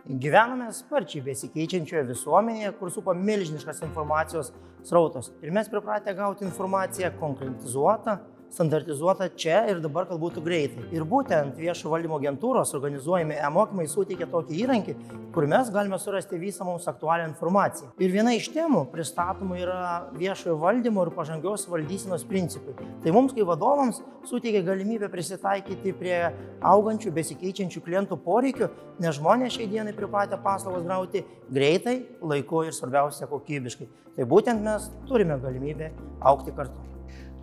Gyvename sparčiai besikeičiančioje visuomenėje, kur supa milžiniškas informacijos srautas. Ir mes pripratę gauti informaciją konkretizuotą, standartizuota čia ir dabar, kad būtų greitai. Ir būtent viešo valdymo agentūros organizuojami e-mokymai suteikia tokį įrankį, kur mes galime surasti visą mums aktualią informaciją. Ir viena iš temų pristatomų yra viešojo valdymo ir pažangios valdysenos principai. Tai mums, kaip vadovams, suteikia galimybę prisitaikyti prie augančių, besikeičiančių klientų poreikių, nes žmonės šiai dienai pripratę paslaugas gauti greitai, laiku ir svarbiausia kokybiškai. Tai būtent mes turime galimybę augti kartu.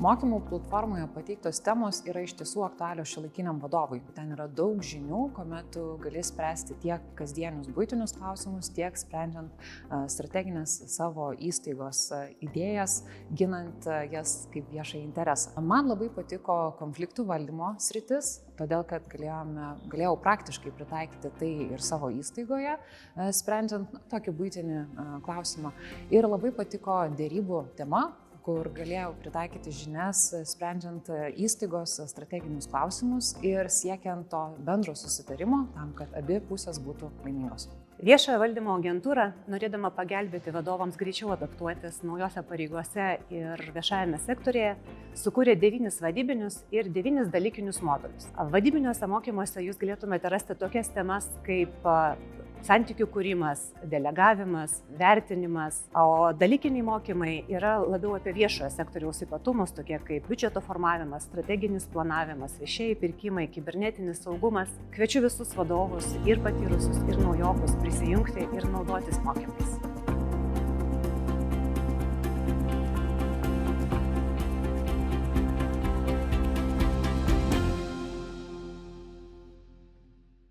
Mokymų platformoje pateiktos temos yra iš tiesų aktualios šiuolaikiniam vadovui. Ten yra daug žinių, kuomet tu gali spręsti tiek kasdienius buitinius klausimus, tiek sprendžiant strateginės savo įstaigos idėjas, ginant jas kaip viešąjį interesą. Man labai patiko konfliktų valdymo sritis, todėl kad galėjau praktiškai pritaikyti tai ir savo įstaigoje, sprendžiant tokį buitinį klausimą. Ir labai patiko derybų tema, kur galėjau pritaikyti žinias, sprendžiant įstaigos strateginius klausimus ir siekiant to bendro susitarimo tam, kad abi pusės būtų laimingos. Viešojo valdymo agentūra, norėdama pagelbėti vadovams greičiau adaptuotis naujose pareigose ir viešajame sektorėje, sukūrė 9 vadybinius ir 9 dalykinius modulius. Vadybiniuose mokymuose jūs galėtumėte rasti tokias temas kaip santykių kūrimas, delegavimas, vertinimas, o dalykiniai mokymai yra labiau apie viešojo sektoriaus ypatumus, tokie kaip biudžeto formavimas, strateginis planavimas, viešieji pirkimai, kibernetinis saugumas. Kviečiu visus vadovus ir patyrusius, ir naujokus prisijungti ir naudotis mokymais.